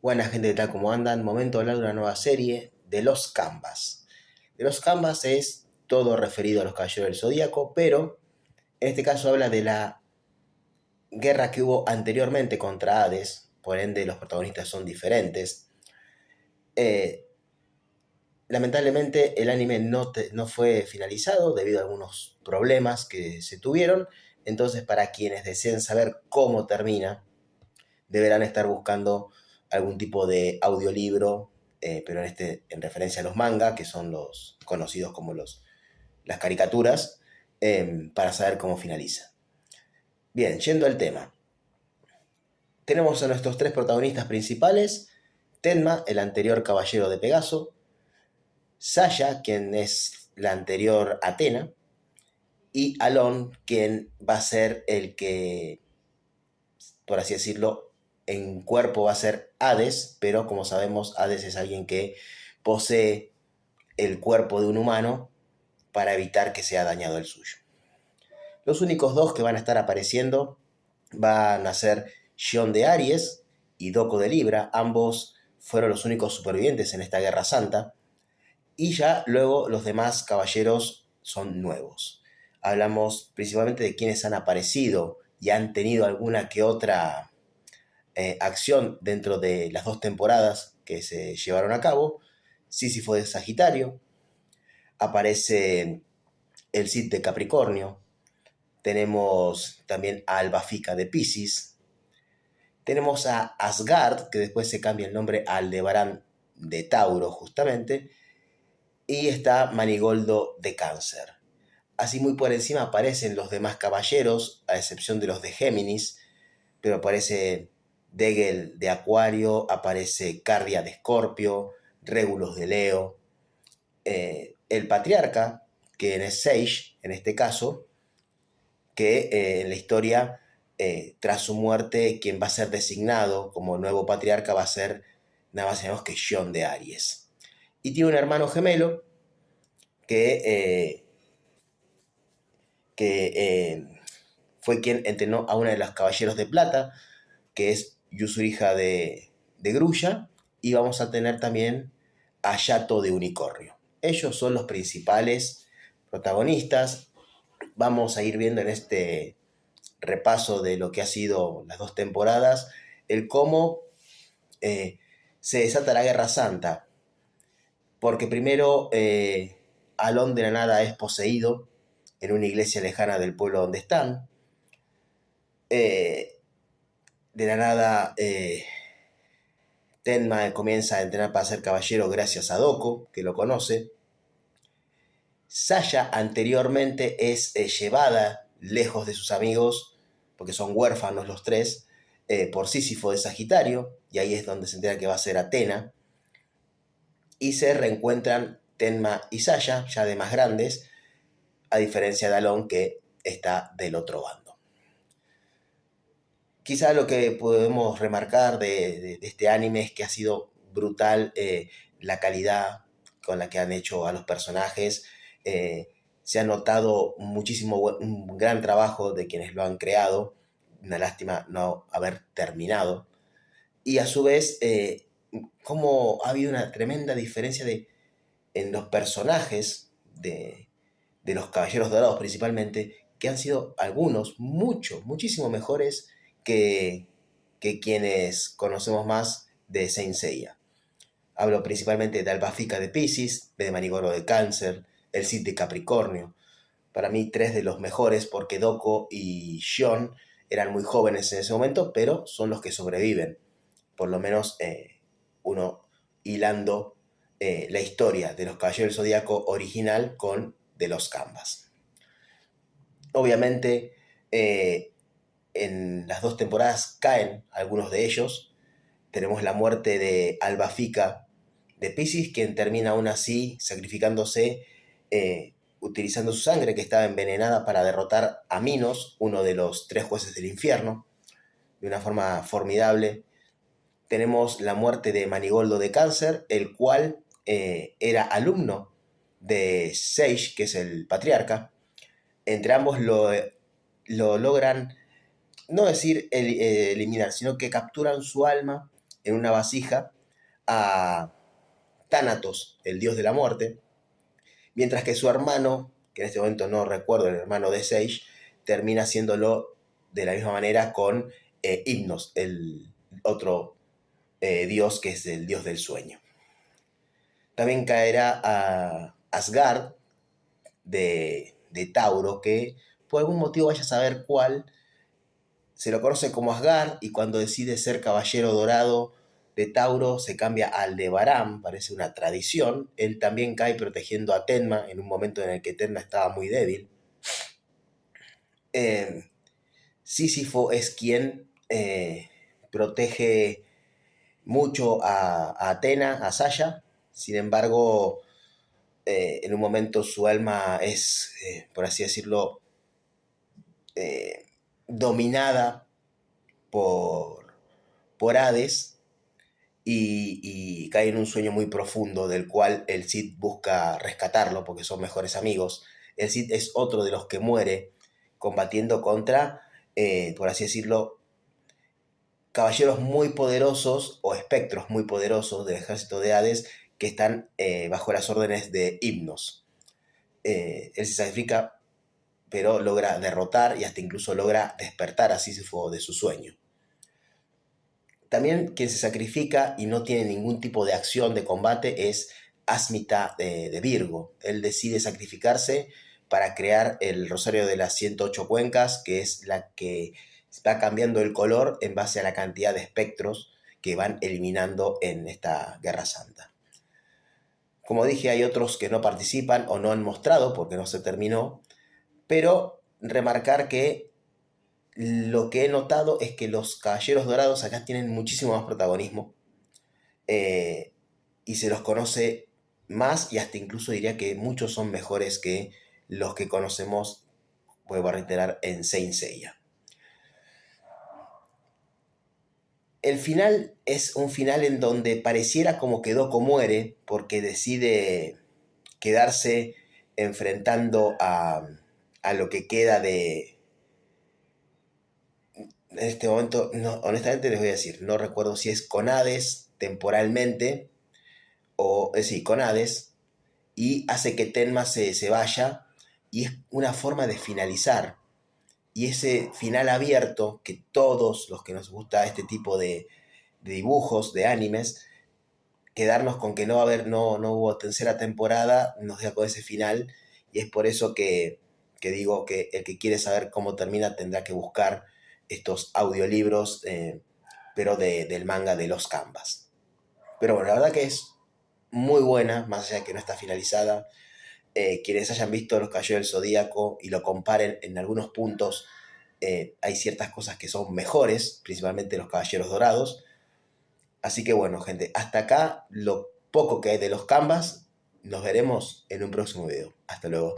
Buena gente, ¿qué tal? ¿Cómo andan? Momento de hablar de una nueva serie de los Canvas. De los Canvas es todo referido a los Caballeros del Zodíaco, pero en este caso habla de la guerra que hubo anteriormente contra Hades, por ende los protagonistas son diferentes. Eh, Lamentablemente el anime no fue finalizado debido a algunos problemas que se tuvieron, entonces para quienes deseen saber cómo termina, deberán estar buscando algún tipo de audiolibro, pero en referencia a los manga, que son los conocidos como las caricaturas, para saber cómo finaliza. Bien, yendo al tema. Tenemos a nuestros tres protagonistas principales: Tenma, el anterior caballero de Pegaso; Saya, quien es la anterior Atena; y Alon, quien va a ser el que, por así decirlo, en cuerpo va a ser Hades, pero como sabemos, Hades es alguien que posee el cuerpo de un humano para evitar que sea dañado el suyo. Los únicos dos que van a estar apareciendo van a ser Shion de Aries y Doko de Libra. Ambos fueron los únicos supervivientes en esta Guerra Santa. Y ya luego los demás caballeros son nuevos. Hablamos principalmente de quienes han aparecido y han tenido alguna que otra acción dentro de las dos temporadas que se llevaron a cabo. Sísifo de Sagitario, aparece el Cid de Capricornio, tenemos también a Albafica de Piscis, tenemos a Asgard, que después se cambia el nombre a Aldebarán de Tauro justamente, y está Manigoldo de Cáncer. Así muy por encima aparecen los demás caballeros, a excepción de los de Géminis, pero aparece Degel de Acuario, aparece Cardia de Escorpio, Regulus de Leo, el Patriarca, que es Sage, en este caso, que en la historia, tras su muerte, quien va a ser designado como nuevo patriarca va a ser nada más y nada menos que Shion de Aries. Y tiene un hermano gemelo que, fue quien entrenó a una de los caballeros de plata, que es Yusuriha de Grulla, y vamos a tener también a Yato de Unicornio. Ellos son los principales protagonistas. Vamos a ir viendo en este repaso de lo que ha sido las dos temporadas, el cómo se desata la Guerra Santa, porque primero Alon de la nada es poseído en una iglesia lejana del pueblo donde están. De la nada Tenma comienza a entrenar para ser caballero gracias a Doko, que lo conoce. Saya anteriormente es llevada lejos de sus amigos, porque son huérfanos los tres, por Sísifo de Sagitario, y ahí es donde se entera que va a ser Atena, y se reencuentran Tenma y Saya, ya de más grandes, a diferencia de Alon, que está del otro bando. Quizá lo que podemos remarcar de este anime es que ha sido brutal la calidad con la que han hecho a los personajes. Se ha notado muchísimo un gran trabajo de quienes lo han creado. Una lástima no haber terminado. Y a su vez, cómo ha habido una tremenda diferencia en los personajes de los Caballeros Dorados principalmente, que han sido algunos muchísimo mejores que, que quienes conocemos más de Saint Seiya. Hablo principalmente de Albafica de Piscis, de Manigoro de Cáncer, el Cid de Capricornio. Para mí, tres de los mejores, porque Doko y Shion eran muy jóvenes en ese momento, pero son los que sobreviven. Por lo menos uno hilando la historia de los Caballeros del Zodíaco original con de los Canvas. Obviamente, en las dos temporadas caen algunos de ellos. Tenemos la muerte de Albafica de Piscis, quien termina aún así sacrificándose, utilizando su sangre que estaba envenenada para derrotar a Minos, uno de los tres jueces del infierno, de una forma formidable. Tenemos la muerte de Manigoldo de Cáncer, el cual era alumno de Sage, que es el patriarca. Entre ambos lo logran, no decir eliminar, sino que capturan su alma en una vasija a Thanatos, el dios de la muerte, mientras que su hermano, que en este momento no recuerdo, el hermano de Sage, termina haciéndolo de la misma manera con Hypnos, el otro dios que es el dios del sueño. También caerá a Asgard de Tauro, que por algún motivo vaya a saber cuál, se lo conoce como Asgard y cuando decide ser caballero dorado de Tauro se cambia al de Baram, parece una tradición. Él también cae protegiendo a Tenma en un momento en el que Tenma estaba muy débil. Sísifo es quien protege mucho a Atena, a Saya. Sin embargo, en un momento su alma es, por así decirlo, eh, dominada por, por Hades y cae en un sueño muy profundo del cual el Cid busca rescatarlo porque son mejores amigos. El Cid es otro de los que muere combatiendo contra, por así decirlo, caballeros muy poderosos o espectros muy poderosos del ejército de Hades que están bajo las órdenes de Hypnos. Él se sacrifica, pero logra derrotar y hasta incluso logra despertar a Sísifo de su sueño. También quien se sacrifica y no tiene ningún tipo de acción de combate es Asmita de Virgo. Él decide sacrificarse para crear el Rosario de las 108 Cuencas, que es la que va cambiando el color en base a la cantidad de espectros que van eliminando en esta Guerra Santa. Como dije, hay otros que no participan o no han mostrado porque no se terminó, pero remarcar que lo que he notado es que los Caballeros Dorados acá tienen muchísimo más protagonismo eh, y se los conoce más y hasta incluso diría que muchos son mejores que los que conocemos, vuelvo a reiterar, en Saint Seiya. El final es un final en donde pareciera como que Doko muere porque decide quedarse enfrentando a lo que queda de... En este momento, no, honestamente les voy a decir, no recuerdo si es con Hades temporalmente o sí, con Hades, y hace que Tenma se vaya, y es una forma de finalizar. Y ese final abierto, que todos los que nos gusta este tipo de dibujos, de animes, quedarnos con que no va a haber, no hubo tercera temporada, nos deja con ese final, y es por eso que digo que el que quiere saber cómo termina tendrá que buscar estos audiolibros, pero del manga de los Canvas. Pero bueno, la verdad que es muy buena, más allá de que no está finalizada. Quienes hayan visto Los Caballeros del Zodíaco y lo comparen en algunos puntos, hay ciertas cosas que son mejores, principalmente los Caballeros Dorados. Así que bueno, gente, hasta acá lo poco que hay de los Canvas. Nos veremos en un próximo video. Hasta luego.